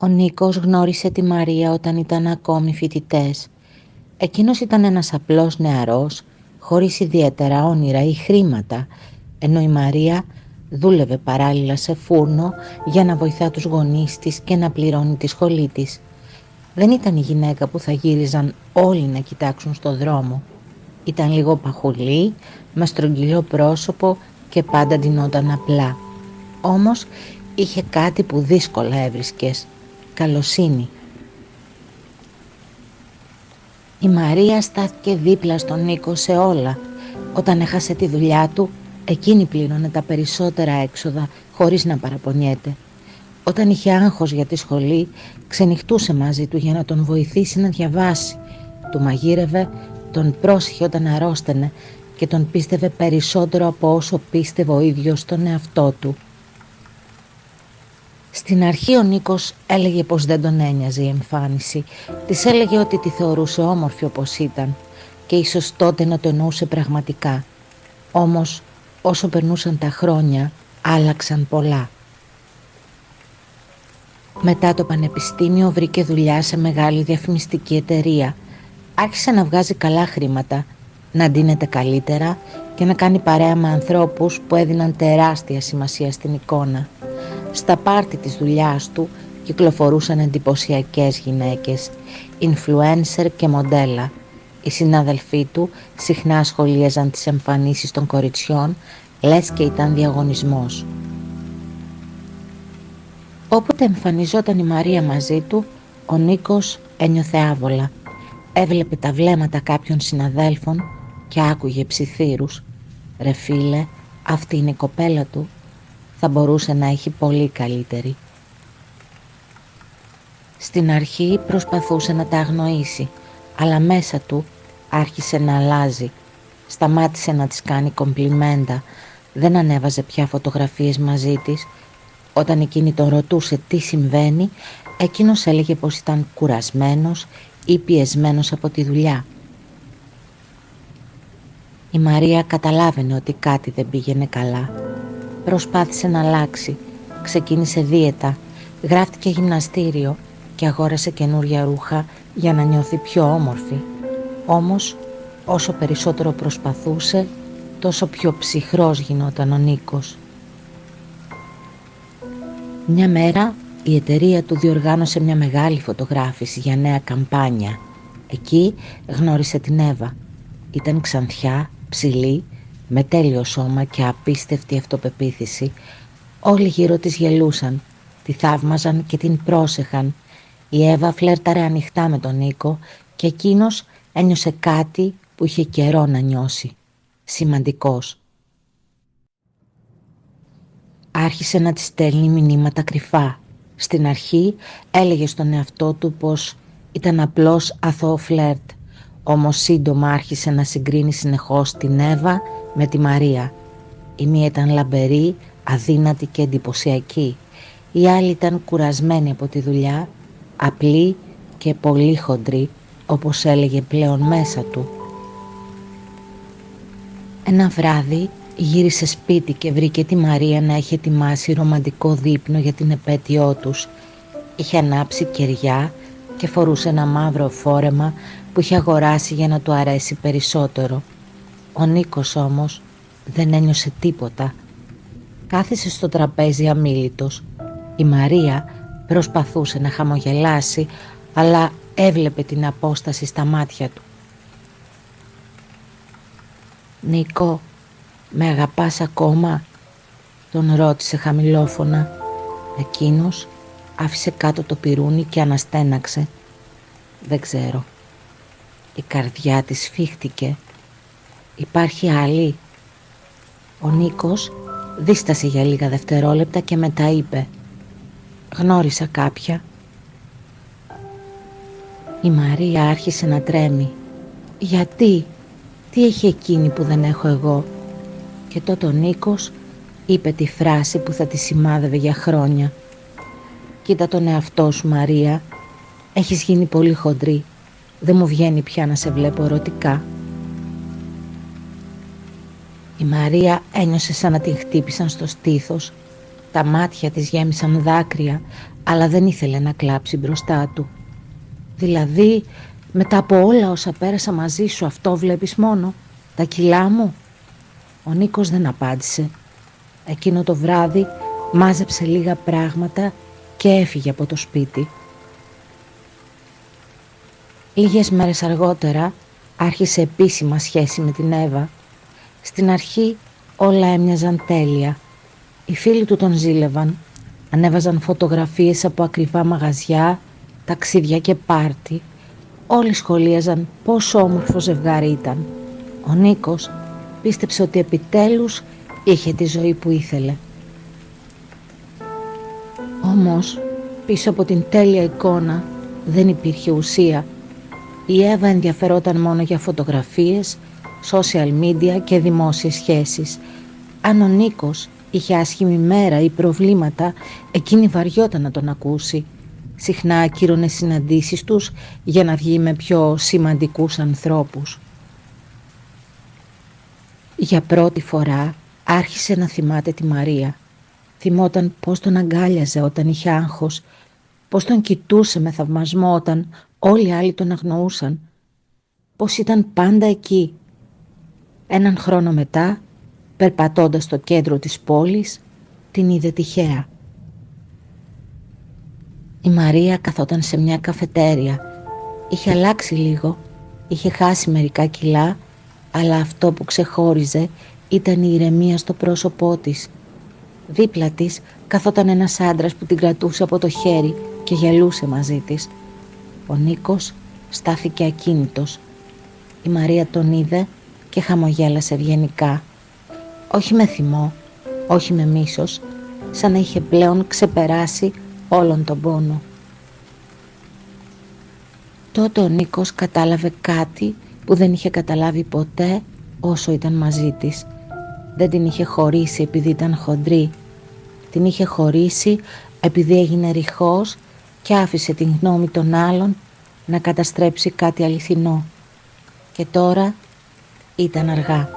Ο Νίκος γνώρισε τη Μαρία όταν ήταν ακόμη φοιτητές. Εκείνος ήταν ένας απλός νεαρός, χωρίς ιδιαίτερα όνειρα ή χρήματα, ενώ η Μαρία δούλευε παράλληλα σε φούρνο για να βοηθά τους γονείς της και να πληρώνει τη σχολή της. Δεν ήταν η γυναίκα που θα γύριζαν όλοι να κοιτάξουν στο δρόμο. Ήταν λίγο παχουλή, με στρογγυλό πρόσωπο και πάντα ντυνόταν απλά. Όμως είχε κάτι που δύσκολα έβρισκες: καλοσύνη. Η Μαρία στάθηκε δίπλα στον Νίκο σε όλα. Όταν έχασε τη δουλειά του, εκείνη πλήρωνε τα περισσότερα έξοδα χωρίς να παραπονιέται. Όταν είχε άγχος για τη σχολή, ξενυχτούσε μαζί του για να τον βοηθήσει να διαβάσει. Του μαγείρευε, τον πρόσεχε όταν αρρώστενε και τον πίστευε περισσότερο από όσο πίστευε ο ίδιος στον εαυτό του. Στην αρχή ο Νίκος έλεγε πως δεν τον ένοιαζε η εμφάνιση. Της έλεγε ότι τη θεωρούσε όμορφη όπως ήταν και ίσως τότε να το εννοούσε πραγματικά. Όμως όσο περνούσαν τα χρόνια άλλαξαν πολλά. Μετά το πανεπιστήμιο βρήκε δουλειά σε μεγάλη διαφημιστική εταιρεία. Άρχισε να βγάζει καλά χρήματα, να ντύνεται καλύτερα και να κάνει παρέα με ανθρώπους που έδιναν τεράστια σημασία στην εικόνα. Στα πάρτι της δουλειάς του κυκλοφορούσαν εντυπωσιακές γυναίκες, influencer και μοντέλα. Οι συνάδελφοί του συχνά σχολίαζαν τις εμφανίσεις των κοριτσιών, λες και ήταν διαγωνισμός. Όποτε εμφανιζόταν η Μαρία μαζί του, ο Νίκος ένιωθε άβολα. Έβλεπε τα βλέμματα κάποιων συναδέλφων και άκουγε ψιθύρους. «Ρε φίλε, αυτή είναι η κοπέλα του. Θα μπορούσε να έχει πολύ καλύτερη». Στην αρχή προσπαθούσε να τα αγνοήσει, αλλά μέσα του άρχισε να αλλάζει. Σταμάτησε να της κάνει κομπλιμέντα, δεν ανέβαζε πια φωτογραφίες μαζί της. Όταν εκείνη τον ρωτούσε τι συμβαίνει, εκείνος έλεγε πως ήταν κουρασμένος ή πιεσμένος από τη δουλειά. Η Μαρία καταλάβαινε ότι κάτι δεν πήγαινε καλά. Προσπάθησε να αλλάξει, ξεκίνησε δίαιτα, γράφτηκε γυμναστήριο και αγόρασε καινούρια ρούχα για να νιώθει πιο όμορφη. Όμως όσο περισσότερο προσπαθούσε, τόσο πιο ψυχρός γινόταν ο Νίκος. Μια μέρα η εταιρεία του διοργάνωσε μια μεγάλη φωτογράφηση για νέα καμπάνια. Εκεί γνώρισε την Εύα. Ήταν ξανθιά, ψηλή, με τέλειο σώμα και απίστευτη αυτοπεποίθηση. Όλοι γύρω της γελούσαν, τη θαύμαζαν και την πρόσεχαν. Η Εύα φλέρταρε ανοιχτά με τον Νίκο και εκείνος ένιωσε κάτι που είχε καιρό να νιώσει. Σημαντικός. Άρχισε να της στέλνει μηνύματα κρυφά. Στην αρχή έλεγε στον εαυτό του πως ήταν απλώς αθώο φλερτ. Όμως σύντομα άρχισε να συγκρίνει συνεχώς την Εύα με τη Μαρία. Η μία ήταν λαμπερή, αδύνατη και εντυπωσιακή. Η άλλη ήταν κουρασμένη από τη δουλειά, απλή και πολύ χοντρή, όπως έλεγε πλέον μέσα του. Ένα βράδυ γύρισε σπίτι και βρήκε τη Μαρία να έχει ετοιμάσει ρομαντικό δείπνο για την επέτειό τους. Είχε ανάψει κεριά και φορούσε ένα μαύρο φόρεμα που είχε αγοράσει για να του αρέσει περισσότερο. Ο Νίκος όμως δεν ένιωσε τίποτα. Κάθισε στο τραπέζι αμίλητος. Η Μαρία προσπαθούσε να χαμογελάσει, αλλά έβλεπε την απόσταση στα μάτια του. «Νίκο, με αγαπάς ακόμα?» τον ρώτησε χαμηλόφωνα. Εκείνος άφησε κάτω το πιρούνι και αναστέναξε. «Δεν ξέρω». Η καρδιά της σφίχτηκε. «Υπάρχει άλλη?» Ο Νίκος δίστασε για λίγα δευτερόλεπτα και μετά είπε «Γνώρισα κάποια». Η Μαρία άρχισε να τρέμει. «Γιατί? Τι έχει εκείνη που δεν έχω εγώ?» Και τότε ο Νίκος είπε τη φράση που θα τη σημάδευε για χρόνια. «Κοίτα τον εαυτό σου, Μαρία. Έχεις γίνει πολύ χοντρή. Δεν μου βγαίνει πια να σε βλέπω ερωτικά». Η Μαρία ένιωσε σαν να την χτύπησαν στο στήθος. Τα μάτια της γέμισαν δάκρυα, αλλά δεν ήθελε να κλάψει μπροστά του. «Δηλαδή, μετά από όλα όσα πέρασα μαζί σου, αυτό βλέπεις μόνο, τα κιλά μου?» Ο Νίκος δεν απάντησε. Εκείνο το βράδυ μάζεψε λίγα πράγματα και έφυγε από το σπίτι. Λίγες μέρες αργότερα άρχισε επίσημα σχέση με την Εύα. Στην αρχή όλα έμοιαζαν τέλεια. Οι φίλοι του τον ζήλευαν, ανέβαζαν φωτογραφίες από ακριβά μαγαζιά, ταξίδια και πάρτι. Όλοι σχολίαζαν πόσο όμορφο ζευγάρι ήταν. Ο Νίκος πίστεψε ότι επιτέλους είχε τη ζωή που ήθελε. Όμως πίσω από την τέλεια εικόνα δεν υπήρχε ουσία. Η Εύα ενδιαφερόταν μόνο για φωτογραφίες, social media και δημόσιες σχέσεις. Αν ο Νίκος είχε άσχημη μέρα ή προβλήματα, εκείνη βαριόταν να τον ακούσει. Συχνά ακύρωνε συναντήσεις τους για να βγει με πιο σημαντικούς ανθρώπους. Για πρώτη φορά άρχισε να θυμάται τη Μαρία. Θυμόταν πώς τον αγκάλιαζε όταν είχε άγχος, πώς τον κοιτούσε με θαυμασμό όταν όλοι οι άλλοι τον αγνοούσαν, πώς ήταν πάντα εκεί. Έναν χρόνο μετά, περπατώντας στο κέντρο της πόλης, την είδε τυχαία. Η Μαρία καθόταν σε μια καφετέρια. Είχε αλλάξει λίγο, είχε χάσει μερικά κιλά, αλλά αυτό που ξεχώριζε ήταν η ηρεμία στο πρόσωπό της. Δίπλα της καθόταν ένας άντρας που την κρατούσε από το χέρι και γελούσε μαζί της. Ο Νίκος στάθηκε ακίνητος. Η Μαρία τον είδε και χαμογέλασε ευγενικά. Όχι με θυμό, όχι με μίσος, σαν να είχε πλέον ξεπεράσει όλον τον πόνο. Τότε ο Νίκος κατάλαβε κάτι που δεν είχε καταλάβει ποτέ όσο ήταν μαζί της. Δεν την είχε χωρίσει επειδή ήταν χοντρή. Την είχε χωρίσει επειδή έγινε ρηχός και άφησε την γνώμη των άλλων να καταστρέψει κάτι αληθινό. Και τώρα ήταν αργά.